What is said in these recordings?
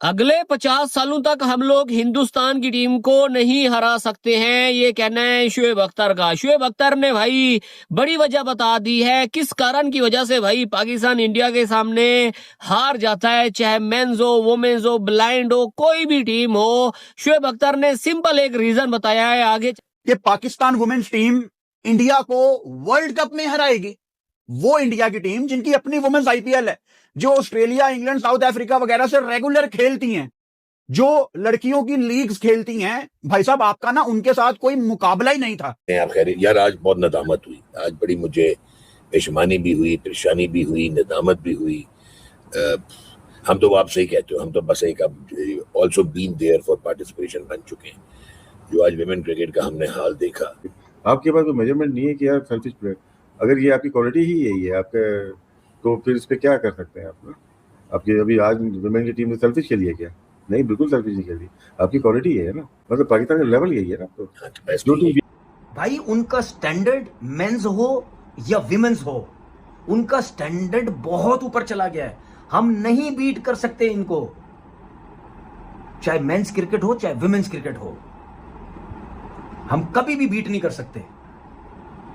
अगले 50 सालों तक हम लोग हिंदुस्तान की टीम को नहीं हरा सकते हैं, ये कहना है शुएब अख्तर का। शुएब अख्तर ने भाई बड़ी वजह बता दी है किस कारण की वजह से भाई पाकिस्तान इंडिया के सामने हार जाता है, चाहे मेंस हो, वुमेन्स हो, ब्लाइंड हो, कोई भी टीम हो। शुएब अख्तर ने सिंपल एक रीजन बताया है आगे कि पाकिस्तान वुमेन्स टीम इंडिया को वर्ल्ड कप में हराएगी। वो इंडिया की टीम जिनकी अपनी वुमेन्स आईपीएल है, जो ऑस्ट्रेलिया, इंग्लैंड, साउथ अफ्रीका वगैरह से रेगुलर खेलती हैं, जो लड़कियों की लीग्स खेलती हैं। भाई साहब, आपका ना उनके साथ कोई मुकाबला ही नहीं था। आप खैर यार, आज बहुत नदामत हुई, आज बड़ी मुझे पेशमानी भी हुई, परेशानी भी हुई, नदामत भी हुई। हम तो आप सही कहते हो, हम तो बस एक also been there for participation बन चुके हैं। जो आज विमेन क्रिकेट का हमने हाल देखा, आपके पास कोई मेजरमेंट नहीं है कि यार सेल्फिश प्लेयर, अगर ये आपकी क्वालिटी ही यही है आपके, तो फिर इस पे क्या कर सकते हैं आप ना? आपकी अभी आज विमेन की टीम ने सेल्फिश खेली है क्या? नहीं, बिल्कुल सेल्फिश नहीं खेली। आपकी क्वालिटी है ना, मतलब पाकिस्तान का लेवल यही है ना। तो भाई उनका स्टैंडर्ड मेंस हो या विमेंस हो, उनका स्टैंडर्ड बहुत ऊपर चला गया है। हम नहीं बीट कर सकते इनको, चाहे मेंस क्रिकेट हो चाहे विमेंस क्रिकेट हो, हम कभी भी बीट नहीं कर सकते,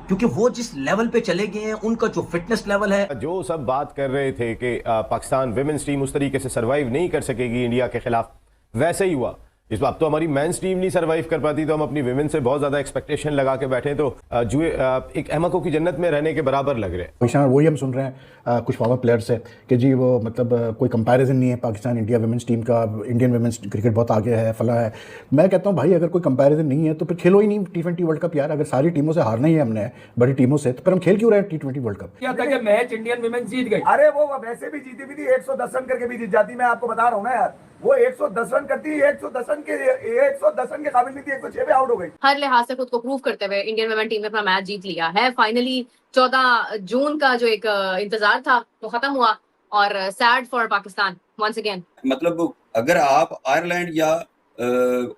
क्योंकि वो जिस लेवल पे चले गए हैं, उनका जो फिटनेस लेवल है। जो सब बात कर रहे थे कि पाकिस्तान विमेंस टीम उस तरीके से सरवाइव नहीं कर सकेगी इंडिया के खिलाफ, वैसे ही हुआ। इस बार तो हमारी मेंस टीम नहीं सरवाइव कर पाती, तो हम अपनी विमेन से बहुत ज्यादा एक्सपेक्टेशन लगा के बैठे, तो जुए एक अहमकों की जन्नत में रहने के बराबर लग रहे हैं। वही हम सुन रहे हैं कुछ फॉर्मर प्लेयर से कि जी वो मतलब कोई कंपैरिजन नहीं है पाकिस्तान इंडिया विमेंस टीम का, इंडियन विमेंस क्रिकेट बहुत आगे है, फला है। मैं कहता हूँ भाई, अगर कोई कंपैरिजन नहीं है तो फिर खेलो ही नहीं T20 वर्ल्ड कप यार। अगर सारी टीमों से हारना ही है हमने, बड़ी टीमों से, तो फिर हम खेल क्यों रहे हैं T20 वर्ल्ड कप? क्या था कि मैच इंडियन विमेन जीत गई, अरे वो वैसे भी जीती भी थी, 110 रन करके भी जीत जाती। मैं आपको बता रहा हूँ ना यार, वो 110 रन करती, 110 रन के काबिल नहीं थी, 106 पे आउट हो गई। हर लिहाज से खुद को प्रूव करते हुए इंडियन वुमेन टीम ने अपना मैच जीत लिया है। फाइनली 14 जून का जो एक इंतजार था वो खत्म हुआ, और sad for Pakistan once again. मतलब अगर आप आयरलैंड या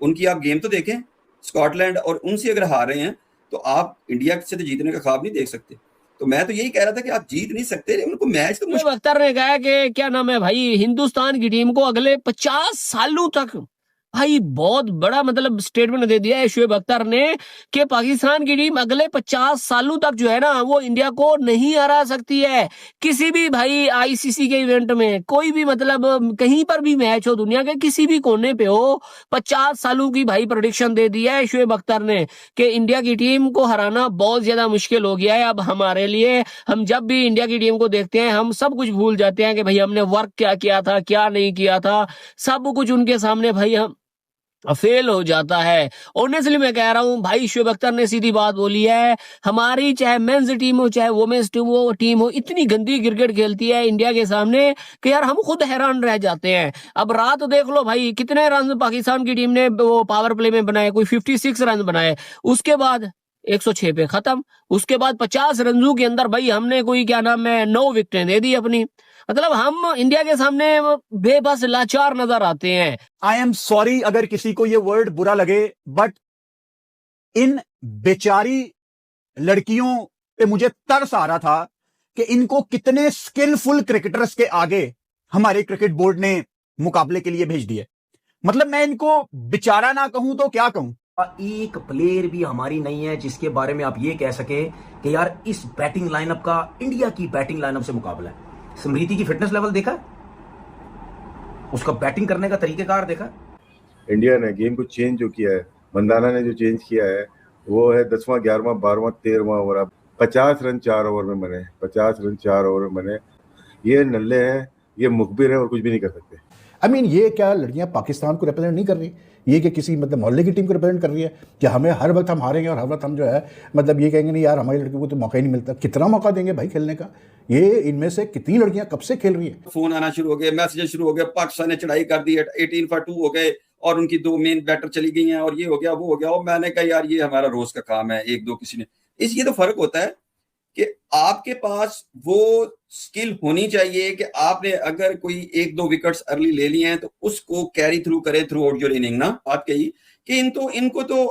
उनकी आप गेम तो देखें, स्कॉटलैंड, और उनसे अगर हार रहे हैं तो आप इंडिया से तो जीतने का ख्वाब नहीं देख सकते। तो मैं तो यही कह रहा था कि आप जीत नहीं सकते, उनको मैच तो शुएब अख्तर ने कहा कि क्या नाम है भाई, हिंदुस्तान की टीम को अगले 50 सालों तक, भाई बहुत बड़ा मतलब स्टेटमेंट दे दिया है शुएब अख्तर ने कि पाकिस्तान की टीम अगले 50 सालों तक जो है ना वो इंडिया को नहीं हरा सकती है किसी भी भाई आईसीसी के इवेंट में। कोई भी मतलब कहीं पर भी मैच हो, दुनिया के किसी भी कोने पे हो, 50 सालों की भाई प्रेडिक्शन दे दी है शुएब अख्तर ने कि इंडिया की टीम को हराना बहुत ज्यादा मुश्किल हो गया है अब हमारे लिए। हम जब भी इंडिया की टीम को देखते हैं हम सब कुछ भूल जाते हैं कि भाई हमने वर्क क्या किया था, क्या नहीं किया था, सब कुछ उनके सामने भाई हम फेल हो जाता है। ऑनेस्टली मैं कह रहा हूं भाई, शुएब अख्तर ने सीधी बात बोली है, हमारी चाहे मेंस टीम हो चाहे वुमेन्स टीम हो, इतनी गंदी क्रिकेट खेलती है इंडिया के सामने कि यार हम खुद हैरान रह जाते हैं। अब रात देख लो भाई, कितने रन पाकिस्तान की टीम ने वो पावर प्ले में बनाए, कोई 56 रन बनाए, उसके बाद 106 पे खत्म, उसके बाद 50 रनों के अंदर भाई हमने कोई क्या नाम है 9 विकेटें दे दी अपनी। मतलब हम इंडिया के सामने बेबस लाचार नजर आते हैं। आई एम सॉरी अगर किसी को ये वर्ड बुरा लगे, बट इन बेचारी लड़कियों पे मुझे तरस आ रहा था कि इनको कितने स्किलफुल क्रिकेटर्स के आगे हमारे क्रिकेट बोर्ड ने मुकाबले के लिए भेज दिए। मतलब मैं इनको बेचारा ना कहूं तो क्या कहूं। एक प्लेयर भी हमारी नहीं है जिसके बारे में आप ये कह सके कि यार इस बैटिंग लाइनअप का इंडिया की बैटिंग लाइनअप से मुकाबला है। स्मृति की फिटनेस लेवल देखा, उसका बैटिंग करने का तरीकेकार देखा। इंडिया ने गेम को चेंज जो किया है, मंदाना ने जो चेंज किया है, वो है 10वां 11वां 12वां 13वां ओवर। अब 50 रन 4 ओवर में बने, 50 रन 4 ओवर में बने। ये नल्ले हैं, ये मुखबिर है और कुछ भी नहीं कर सकते। आई मीन ये क्या लड़कियां पाकिस्तान को रिप्रेजेंट नहीं कर रही, ये कि किसी मतलब मोहल्ले की टीम को रिप्रेजेंट कर रही है कि हमें हर वक्त हम हारेंगे और हर वक्त हम जो है मतलब ये कहेंगे नहीं यार हमारी लड़कियों को तो मौका ही नहीं मिलता। कितना मौका देंगे भाई खेलने का? ये इनमें से कितनी लड़कियां कब से खेल रही है? फोन आना शुरू हो गए, मैसेजेस शुरू हो गए, पाकिस्तान ने चढ़ाई कर दी, 18 for 2 हो गए और उनकी 2 मेन बैटर चली गई हैं और ये हो गया वो हो गया। और मैंने कहा यार ये हमारा रोज का काम है, एक दो किसी ने ये तो फर्क होता है कि आपके पास वो स्किल होनी चाहिए कि आपने अगर कोई 1-2 विकेट्स अर्ली ले लिए हैं तो उसको कैरी थ्रू करे थ्रू आउट योर इनिंग। ना बात कही कि इनको तो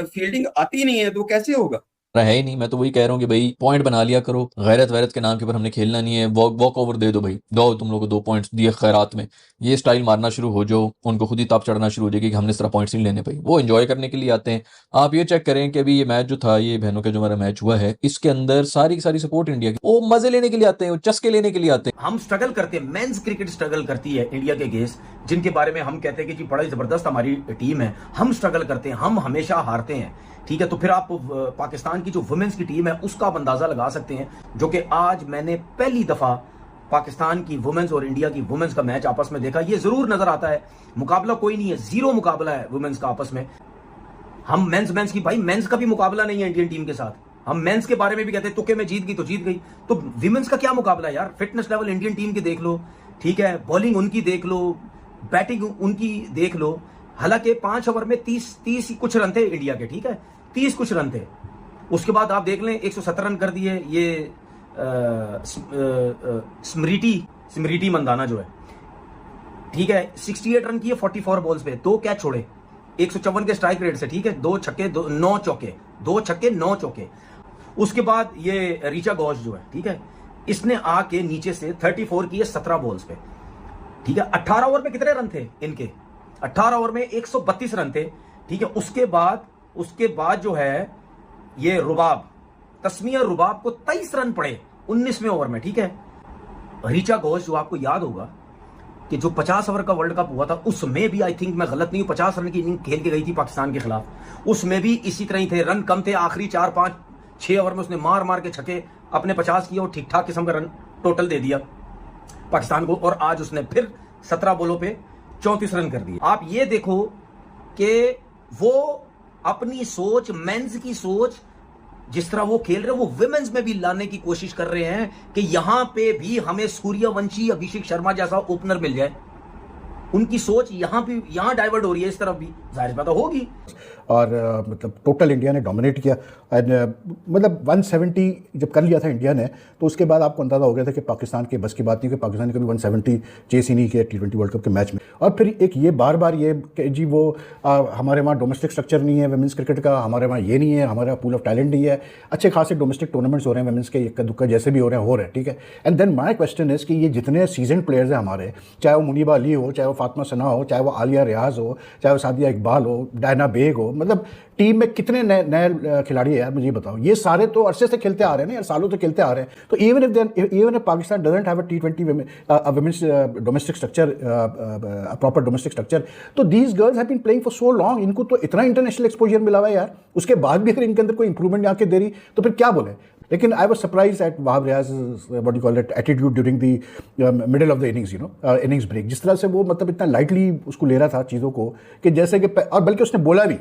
फील्डिंग आती नहीं है तो कैसे होगा। है ही नहीं। मैं तो वही कह रहा हूँ कि भाई पॉइंट बना लिया करो, गैरत वैरत के नाम के ऊपर हमने खेलना नहीं है। वॉक ओवर दे दो भाई, दो तुम लोगों को 2 पॉइंट्स दिए खैरात में, ये स्टाइल मारना शुरू हो जाओ, उनको खुद ही ताप चढ़ना शुरू हो जाएगी कि हमने इस तरह पॉइंट्स नहीं लेने भाई। वो एंजॉय करने के लिए आते हैं। आप ये चेक करें कि अभी ये मैच जो था, ये बहनों का जो हमारा मैच हुआ है, इसके अंदर सारी की सारी सपोर्ट इंडिया की, वो मजे लेने के लिए आते हैं, वो चस्के लेने के लिए आते हैं। हम स्ट्रगल करते हैं, मेंस क्रिकेट स्ट्रगल करती है इंडिया के गेस, जिनके बारे में हम कहते हैं कि जी बड़ा जबरदस्त हमारी टीम है, हम स्ट्रगल करते हैं, हम हमेशा हारते हैं, ठीक है। तो फिर आप पाकिस्तान की जो वुमेन्स की टीम है उसका आप अंदाजा लगा सकते हैं, जो कि आज मैंने पहली दफा पाकिस्तान की वुमेन्स और इंडिया की वुमेन्स का मैच आपस में देखा। ये जरूर नजर आता है मुकाबला कोई नहीं है, 0 मुकाबला है वुमेन्स का आपस में। हम मेंस की भाई मेंस का भी मुकाबला नहीं है इंडियन टीम के साथ। हम मेंस के बारे में भी कहते हैं तुक्के में जीत गई तो जीत गई, तो विमेंस का क्या मुकाबला है यार। फिटनेस लेवल इंडियन टीम के देख लो, ठीक है, बॉलिंग उनकी देख लो, बैटिंग उनकी देख लो। हालांकि 5 ओवर में 30 कुछ रन थे इंडिया के, ठीक है, 30 कुछ रन थे। उसके बाद आप देख लें 170 रन कर दिए ये स्मृति मंदाना जो है, ठीक है, 68 रन किए 44 बॉल्स पे, 2 कैच छोड़े 154 के स्ट्राइक रेट से, ठीक है, 2 छक्के 9 चौके, 2 छक्के 9 चौके। उसके बाद ये ऋचा घोष जो है, ठीक है, इसने आके नीचे से 34 किए 17 बॉल्स पे, ठीक है। 18 ओवर में कितने रन थे इनके? 18 ओवर में 132 रन थे, ठीक है। उसके बाद जो है ये रुबाब, तस्मीया रुबाब को 23 रन पड़े 19वें ओवर में, ठीक है। ऋचा घोष जो आपको याद होगा कि जो 50 ओवर का वर्ल्ड कप हुआ था उसमें भी आई थिंक मैं गलत नहीं हूं 50 रन की इनिंग खेल के गई थी पाकिस्तान के खिलाफ, उसमें भी इसी तरह ही थे, रन कम थे, आखिरी 4, 5, 6 ओवर में उसने मार के छक्के अपने 50 किए और ठीक ठाक किस्म का रन टोटल दे दिया पाकिस्तान को, और आज उसने फिर 17 बॉलों पे 34 रन कर दिए। आप ये देखो कि वो अपनी सोच, मेंस की सोच जिस तरह वो खेल रहे हैं वो विमेंस में भी लाने की कोशिश कर रहे हैं कि यहां पे भी हमें सूर्यवंशी, अभिषेक शर्मा जैसा ओपनर मिल जाए। उनकी सोच यहां डाइवर्ट हो रही है, इस तरफ भी जाहिर बात होगी। और मतलब टोटल इंडिया ने डोमिनेट किया एंड मतलब 170 जब कर लिया था इंडिया ने, तो उसके बाद आपको अंदाजा हो गया था कि पाकिस्तान के बस की बात नहीं, कि पाकिस्तान ने कभी 170 चेस ही नहीं किया T20 वर्ल्ड कप के मैच में। और फिर एक ये बार बार ये कि जी वो हमारे वहाँ डोमेस्टिक स्ट्रक्चर नहीं है वुमेंस क्रिकेट का, हमारे वहाँ ये नहीं है, हमारा पूल ऑफ टैलेंट नहीं है, अच्छे खासे डोमेस्टिक टूर्नामेंट्स हो रहे हैं वुमेंस के, इक्का दुक्का जैसे भी हो रहे हैं, ठीक है। And then my question is कि ये जितने सीजन प्लेयर्स हैं हमारे, चाहे वो मुनीबा अली हो, चाहे वो फातिमा सना हो, चाहे वो आलिया रियाज हो, चाहे वो सादिया इकबाल हो, डायना बेग हो, मतलब टीम में कितने नए खिलाड़ी है यार, मुझे बताओ। ये सारे तो अरसे से खेलते आ रहे हैं ना यार, सालों से खेलते आ रहे हैं। तो even if Pakistan doesn't have a T20 women's domestic structure, proper domestic structure, तो these girls have been playing for so long, इनको तो इतना इंटरनेशनल एक्सपोजर मिला हुआ है यार, उसके बाद भी अगर इनके अंदर कोई इंप्रूवमेंट आके दे रही तो फिर क्या बोले। लेकिन I was surprise at Wahab Riaz what you call it attitude during the middle of the innings, you know, innings break. जिस तरह से वो मतलब इतना लाइटली उसको ले रहा था चीज़ों को, कि जैसे कि, और बल्कि उसने बोला भी,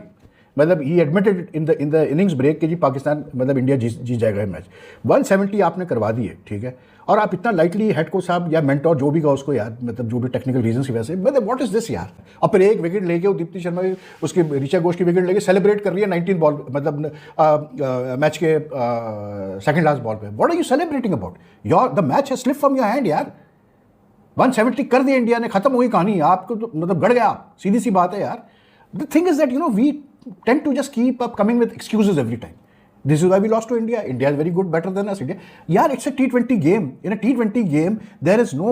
मतलब he admitted in the innings break कि जी पाकिस्तान मतलब इंडिया जीत जाएगा ये मैच। 170 आपने करवा दी है, ठीक है, और आप इतना लाइटली हेड कोच साहब या मेंटोर जो भी का उसको यार, मतलब जो भी टेक्निकल रीजंस की वजह से, मतलब व्हाट इज दिस यार। और फिर एक विकेट लेके वो दीप्ति शर्मा उसकी ऋचा घोष की विकेट लेके सेलिब्रेट कर रही है 19 बॉल, मतलब मैच के सेकंड लास्ट बॉल पे। What are you celebrating about? The match has slip from your hand यार। 170 कर दिया इंडिया ने, खत्म हुई कहानी, आपको तो मतलब गड़ गया, सीधी सी बात है यार। The thing is that you know we tend to just keep up coming with excuses every time. This is why we lost to India. India is very good, better than us. India, yeah, it's a T20 game. In a T20 game, there is no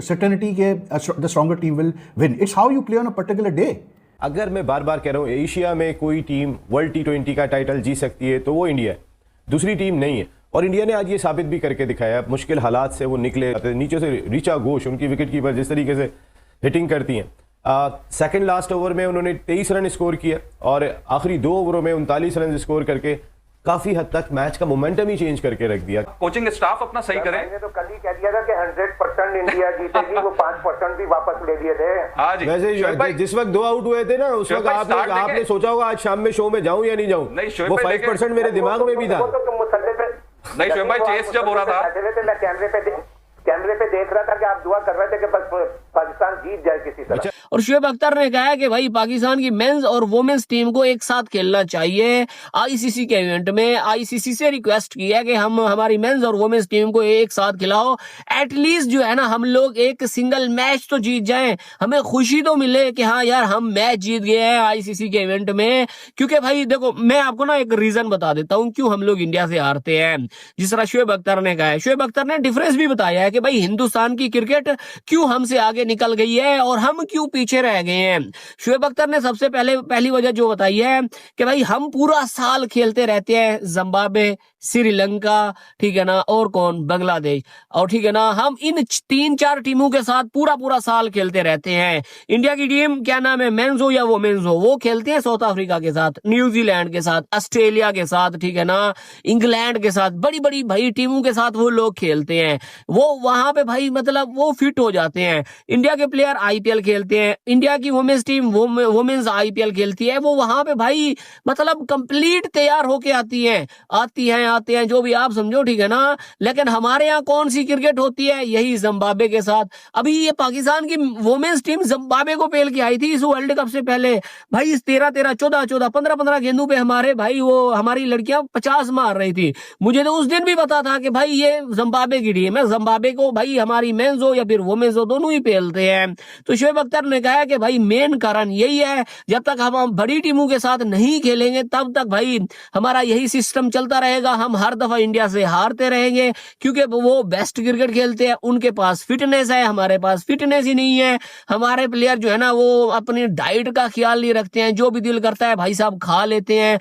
certainty that the stronger team will win. It's how you play on a particular day. अगर मैं बार बार कह रहा हूँ Asia में कोई team world T20 का title जीत सकती है तो वो इंडिया है, दूसरी टीम नहीं है। और इंडिया ने आज ये साबित भी करके दिखाया, मुश्किल हालात से वो निकले, नीचे से ऋचा घोष उनकी विकेट कीपर जिस तरीके से हिटिंग करती हैं। सेकंड लास्ट ओवर में उन्होंने 23 रन स्कोर किया और आखिरी 2 ओवरों में 39 रन स्कोर करके काफी हद तक मैच का मोमेंटम ही चेंज करके रख दिया। कोचिंग स्टाफ अपना सही करे। मैंने तो कल ही कह दिया था कि 100% इंडिया जीतेगी, वो 5% भी वापस ले दिए थे। हाँ जी। वैसे जिस वक्त 2 आउट हुए थे ना, उस वक्त आपने सोचा होगा आज शाम में शो में जाऊं या नहीं जाऊं। वो 5% मेरे दिमाग में भी था। नहीं शोएब भाई, चेस जब हो रहा था मैं कैमरे पे देख रहा था कि आप दुआ कर रहे थे कि बस पाकिस्तान जीत जाए किसी तरह। और शुएब अख्तर ने कहा है कि भाई पाकिस्तान की मेंस और वुमेन्स टीम को एक साथ खेलना चाहिए आईसीसी के इवेंट में। आईसीसी से रिक्वेस्ट की है कि हम हमारी मेंस और वुमेन्स टीम को एक साथ खिलाओ, एटलीस्ट जो है ना हम लोग एक सिंगल मैच तो जीत जाएं, हमें खुशी तो मिले कि हाँ यार हम मैच जीत गए हैं आईसीसी के इवेंट में। क्योंकि भाई देखो मैं आपको ना एक रीजन बता देता हूँ क्यों हम लोग इंडिया से हारते हैं। जिस तरह शुएब अख्तर ने कहा है, शुएब अख्तर ने डिफरेंस भी बताया है कि भाई हिंदुस्तान की क्रिकेट क्यों हमसे आगे निकल गई है और हम क्यों पीछे रह गए हैं। शुएब अख्तर ने सबसे पहली वजह जो बताई है कि भाई हम पूरा साल खेलते रहते हैं जिम्बाब्वे, श्रीलंका, ठीक है ना, और कौन, बांग्लादेश, और ठीक है ना, हम इन 3-4 टीमों के साथ पूरा साल खेलते रहते हैं। इंडिया की टीम क्या नाम है, मेंस हो या वुमेन्स हो, वो खेलते हैं साउथ अफ्रीका के साथ, न्यूजीलैंड के साथ, ऑस्ट्रेलिया के साथ, ठीक है ना, इंग्लैंड के साथ, बड़ी बड़ी भाई टीमों के साथ वो लोग खेलते हैं। वो वहां पे भाई मतलब वो फिट हो जाते हैं। इंडिया के प्लेयर आईपीएल खेलते हैं, इंडिया की वुमेन्स टीम वुमेन्स आईपीएल खेलती है, वो वहां पे भाई मतलब कंप्लीट तैयार होके आती हैं जो भी आप समझो, ठीक है ना। लेकिन हमारे यहाँ कौन सी क्रिकेट होती है, यही जिम्बाब्वे के साथ। अभी ये पाकिस्तान की वुमेन्स टीम जिम्बाब्वे को पेल के आई थी इस वर्ल्ड कप से पहले। भाई इस 13-13, 14-14, 15-15 गेंदों पे हमारी लड़कियां 50 मार रही थी। मुझे तो उस दिन भी पता था कि भाई ये जिम्बाब्वे की टीम है, जिम्बाब्वे को भाई हमारी मेंस हो या फिर वुमेन्स हो दोनों ही पेलते हैं। तो शुएब अख्तर ने कहा कि भाई मेन कारण यही है, जब तक हम बड़ी टीमों के साथ नहीं खेलेंगे तब तक भाई हमारा यही सिस्टम चलता रहेगा, हम हर दफा इंडिया से हारते रहेंगे। क्योंकि वो बेस्ट क्रिकेट खेलते हैं, उनके पास फिटनेस है, हमारे पास फिटनेस ही नहीं है। हमारे प्लेयर जो है ना वो अपनी डाइट का ख्याल नहीं रखते हैं, जो भी दिल करता है भाई साहब खा लेते हैं।